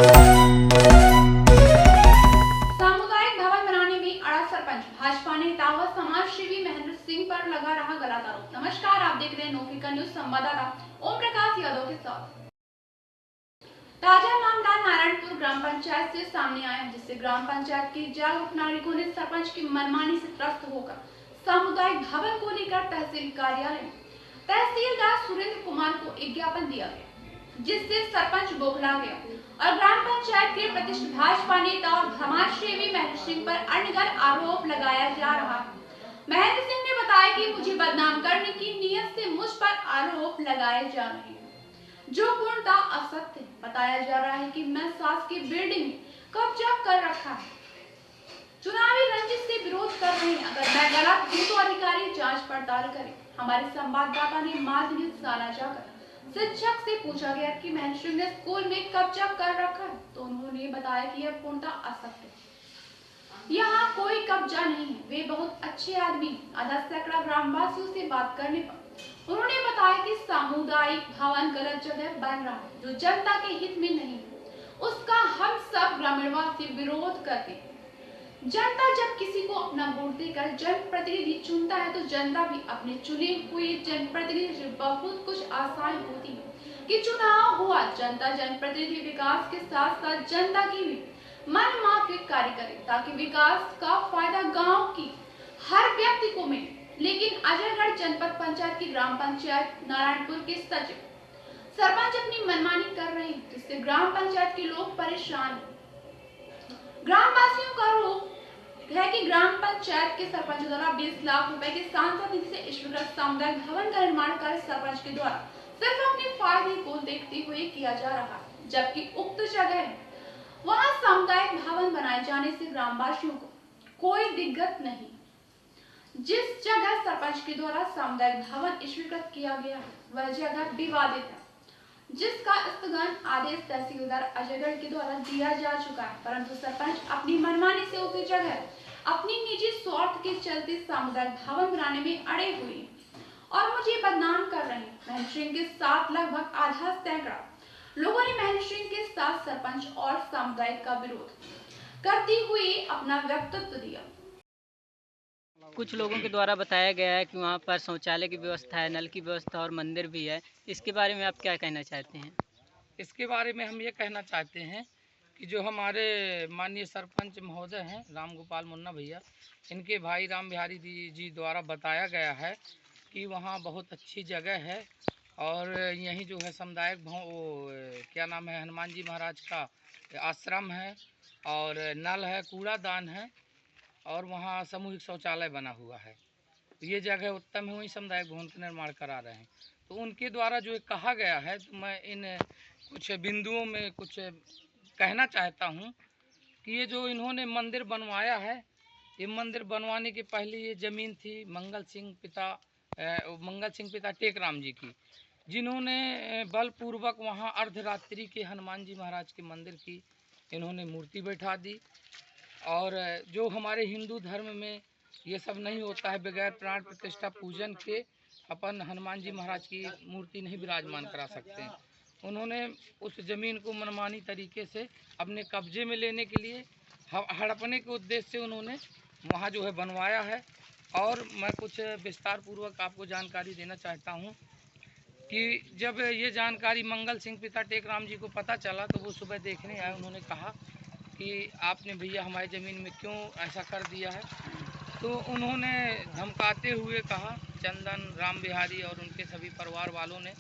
सामुदायिक भवन बनाने में अड़ा सरपंच, भाजपा नेता व समाजसेवी महेंद्र सिंह पर लगा रहा गलत आरोप। नमस्कार, आप देख रहे हैं नोफिका न्यूज। संवाददाता ओम प्रकाश यादव के साथ। ताजा मामला नारायणपुर ग्राम पंचायत से सामने आया, जिससे ग्राम पंचायत के जागरूक नागरिकों ने सरपंच की मनमानी से त्रस्त होकर सामुदायिक भवन को लेकर तहसील कार्यालय में तहसीलदार सुरेंद्र कुमार को एक ज्ञापन दिया गया, जिससे सरपंच बौखला गया और ग्राम पंचायत के प्रतिष्ठित भाजपा नेता और समाजसेवी महेंद्र सिंह पर अनगढ़ आरोप लगाया जा रहा है। महेंद्र सिंह ने बताया कि मुझे बदनाम करने की नीयत से मुझ पर आरोप लगाए जा रहे हैं, जो पूर्णतः असत्य। बताया जा रहा है कि मैं शासकीय बिल्डिंग में कब्जा कर रखा है, चुनावी रंजिश से विरोध कर रहे हैं। अगर मैं गलत हूँ तो अधिकारी जांच पड़ताल करें। हमारे संवाददाता ने माध्यमिक शाला जाकर शिक्षक से पूछा गया कि महेंद्र सिंह ने स्कूल में कब्जा कर रखा है, तो उन्होंने बताया कि यह पूर्णतः असत्य है। यहाँ कोई कब्जा नहीं है, वे बहुत अच्छे आदमी हैं। आधा सैकड़ा ग्रामवासियों से बात करने पर उन्होंने बताया कि सामुदायिक भवन गलत जगह बन रहा है, जो जनता के हित में नहीं है। उसका हम सब ग्रामीणवासी विरोध करते हैं। जनता जब किसी को अपना वोट देकर जनप्रतिनिधि चुनता है, तो जनता भी अपने चुने हुए जनप्रतिनिधि से बहुत कुछ आशाएं होती है कि चुनाव हुआ, जनता जनप्रतिनिधि विकास के साथ साथ जनता की भी मन माफिक कार्य करे, ताकि विकास का फायदा गांव की हर व्यक्ति को मिले। लेकिन अजयगढ़ जनपद पंचायत की ग्राम पंचायत नारायणपुर के सचिव सरपंच अपनी मनमानी कर रहे हैं, जिससे ग्राम पंचायत के लोग परेशान हैं। ग्रामवासियों का आरोप है कि ग्राम पंचायत के सरपंच द्वारा 20 लाख रुपए के सांसद निधि से स्वीकृत सामुदायिक भवन का निर्माण कार्य सरपंच के द्वारा सिर्फ अपने फायदे को देखते हुए किया जा रहा है, जबकि उक्त जगह वहां सामुदायिक भवन बनाए जाने से ग्रामवासियों को कोई दिक्कत नहीं। जिस जगह सरपंच के द्वारा सामुदायिक भवन स्वीकृत किया गया है, वह जगह विवादित है, जिसका स्थगन आदेश तहसीलदार अजयगढ़ के द्वारा दिया जा चुका है, परंतु सरपंच अपनी मनमानी से उसी जगह अपनी निजी स्वार्थ के चलते सामुदायिक भवन बनाने में अड़े हुए और मुझे बदनाम कर रहे हैं। महेंद्र सिंह के साथ लगभग आधा सैकड़ा लोगों ने महेंद्र सिंह के साथ सरपंच और सामुदायिक का विरोध करते हुए अपना वक्तव्य दिया। कुछ लोगों के द्वारा बताया गया है कि वहाँ पर शौचालय की व्यवस्था है, नल की व्यवस्था और मंदिर भी है। इसके बारे में आप क्या कहना चाहते हैं? इसके बारे में हम ये कहना चाहते हैं कि जो हमारे माननीय सरपंच महोदय हैं राम गोपाल मुन्ना भैया, इनके भाई राम बिहारी जी द्वारा बताया गया है कि वहाँ बहुत अच्छी जगह है और यहीं जो है सामुदायिक क्या नाम है, हनुमान जी महाराज का आश्रम है और नल है, कूड़ादान है और वहाँ सामूहिक शौचालय बना हुआ है। ये जगह उत्तम है, वहीं सामुदायिक भवन का निर्माण करा रहे हैं। तो उनके द्वारा जो कहा गया है, तो मैं इन कुछ बिंदुओं में कुछ कहना चाहता हूँ कि ये जो इन्होंने मंदिर बनवाया है, ये मंदिर बनवाने के पहले ये ज़मीन थी मंगल सिंह पिता टेकराम जी की, जिन्होंने बलपूर्वक वहाँ अर्धरात्रि के हनुमान जी महाराज के मंदिर की इन्होंने मूर्ति बैठा दी। और जो हमारे हिंदू धर्म में ये सब नहीं होता है, बगैर प्राण प्रतिष्ठा पूजन के अपन हनुमान जी महाराज की मूर्ति नहीं विराजमान करा सकते हैं। उन्होंने उस ज़मीन को मनमानी तरीके से अपने कब्जे में लेने के लिए हड़पने के उद्देश्य से उन्होंने वहाँ जो है बनवाया है। और मैं कुछ विस्तार पूर्वक आपको जानकारी देना चाहता हूँ कि जब ये जानकारी मंगल सिंह पिता टेकराम जी को पता चला, तो वो सुबह देखने आए। उन्होंने कहा कि आपने भैया हमारी ज़मीन में क्यों ऐसा कर दिया है? तो उन्होंने धमकाते हुए कहा, चंदन, राम बिहारी और उनके सभी परिवार वालों ने,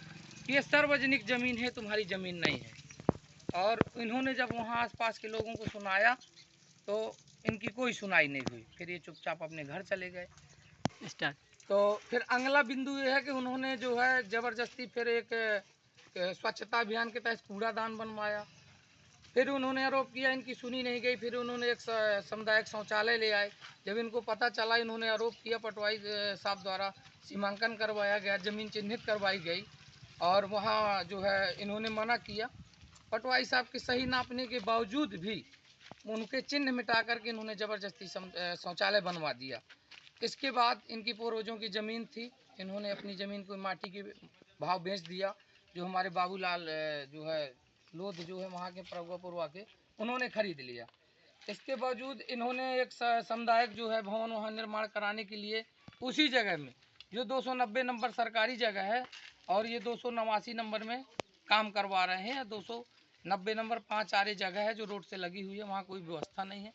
कि ये सार्वजनिक ज़मीन है, तुम्हारी ज़मीन नहीं है। और इन्होंने जब वहाँ आसपास के लोगों को सुनाया तो इनकी कोई सुनाई नहीं हुई, फिर ये चुपचाप अपने घर चले गए। स्टार्ट। तो फिर अगला बिंदु ये है कि उन्होंने जो है ज़बरदस्ती फिर एक स्वच्छता अभियान के तहत कूड़ादान बनवाया। फिर उन्होंने आरोप किया, इनकी सुनी नहीं गई। फिर उन्होंने एक सामुदायिक शौचालय ले आए। जब इनको पता चला, इन्होंने आरोप किया, पटवाई साहब द्वारा सीमांकन करवाया गया, ज़मीन चिन्हित करवाई गई और वहाँ जो है इन्होंने मना किया। पटवाई साहब के सही नापने के बावजूद भी उनके चिन्ह मिटा करके इन्होंने ज़बरदस्ती शौचालय बनवा दिया। इसके बाद इनकी पूर्वजों की ज़मीन थी, इन्होंने अपनी ज़मीन को माटी के भाव बेच दिया। जो हमारे बाबूलाल जो है लोध जो है वहाँ के प्रभुपुरवा के, उन्होंने खरीद लिया। इसके बावजूद इन्होंने एक सामुदायिक जो है भवन वहाँ निर्माण कराने के लिए उसी जगह में जो 290 नंबर सरकारी जगह है और ये 289 नंबर में काम करवा रहे हैं। 290 नंबर 5 आरे जगह है जो रोड से लगी हुई है, वहाँ कोई व्यवस्था नहीं है।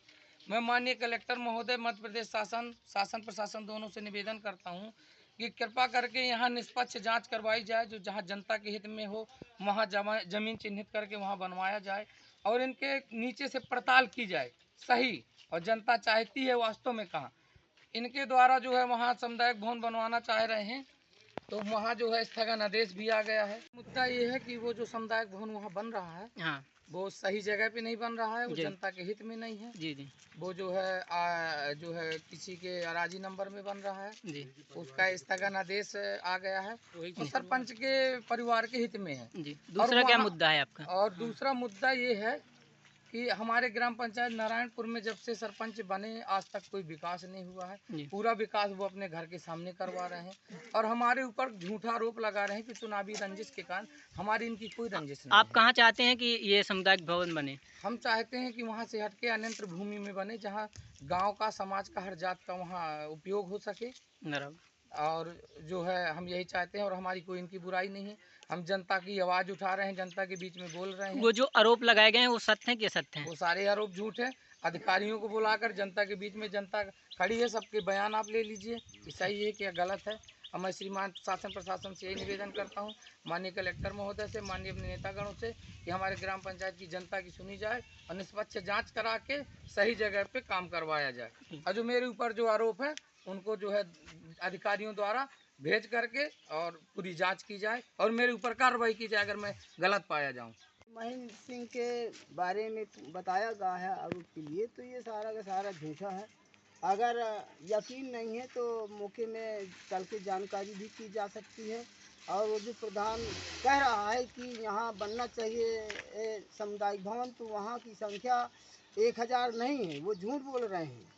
मैं माननीय कलेक्टर महोदय, मध्य प्रदेश शासन प्रशासन दोनों से निवेदन करता हूँ कि कृपा करके यहाँ निष्पक्ष जांच करवाई जाए, जो जहाँ जनता के हित में हो वहाँ जमीन चिन्हित करके वहाँ बनवाया जाए और इनके नीचे से पड़ताल की जाए सही, और जनता चाहती है वास्तव में कहाँ। इनके द्वारा जो है वहाँ सामुदायिक भवन बनवाना चाह रहे हैं, तो वहाँ जो है स्थगन आदेश भी आ गया है। मुद्दा ये है कि वो जो सामुदायिक भवन वहाँ बन रहा है, हाँ वो सही जगह पे नहीं बन रहा है, वो जी। जनता के हित में नहीं है। जी जी वो जो है किसी के अराजी नंबर में बन रहा है, जी उसका स्थगन आदेश आ गया है, वो सरपंच के परिवार के हित में है। जी। दूसरा क्या वहाँ- मुद्दा है आपका? और दूसरा मुद्दा ये है कि हमारे ग्राम पंचायत नारायणपुर में जब से सरपंच बने आज तक कोई विकास नहीं हुआ है। जी। पूरा विकास वो अपने घर के सामने करवा रहे हैं और हमारे ऊपर झूठा आरोप लगा रहे हैं कि चुनावी रंजिश के कारण। हमारी इनकी कोई रंजिश नहीं आप है। कहाँ चाहते हैं कि ये सामुदायिक भवन बने? हम चाहते हैं कि वहाँ से हटके अन्यत्र भूमि में बने, जहाँ गांव का, समाज का, हर जात का वहाँ उपयोग हो सके। बराबर। और जो है हम यही चाहते हैं और हमारी कोई इनकी बुराई नहीं है। हम जनता की आवाज़ उठा रहे हैं, जनता के बीच में बोल रहे हैं। वो जो आरोप लगाए गए हैं वो सत्य हैं कि असत्य हैं? वो सारे आरोप झूठ है। अधिकारियों को बुलाकर जनता के बीच में जनता खड़ी है, सबके बयान आप ले लीजिए कि सही है क्या गलत है। और मैं श्रीमान शासन प्रशासन से यही निवेदन करता हूँ, माननीय कलेक्टर महोदय से, माननीय अपने नेतागणों से, कि हमारे ग्राम पंचायत की जनता की सुनी जाए और निष्पक्ष जांच करा के सही जगह पे काम करवाया जाए। और जो मेरे ऊपर जो आरोप है उनको जो है अधिकारियों द्वारा भेज करके और पूरी जांच की जाए और मेरे ऊपर कार्रवाई की जाए अगर मैं गलत पाया जाऊँ। महेंद्र सिंह के बारे में बताया गया है आरोप के लिए, तो ये सारा का सारा झूठा है। अगर यकीन नहीं है तो मौके में चल के जानकारी भी की जा सकती है। और वो जो प्रधान कह रहा है कि यहाँ बनना चाहिए सामुदायिक भवन, तो वहाँ की संख्या 1000 नहीं है, वो झूठ बोल रहे हैं।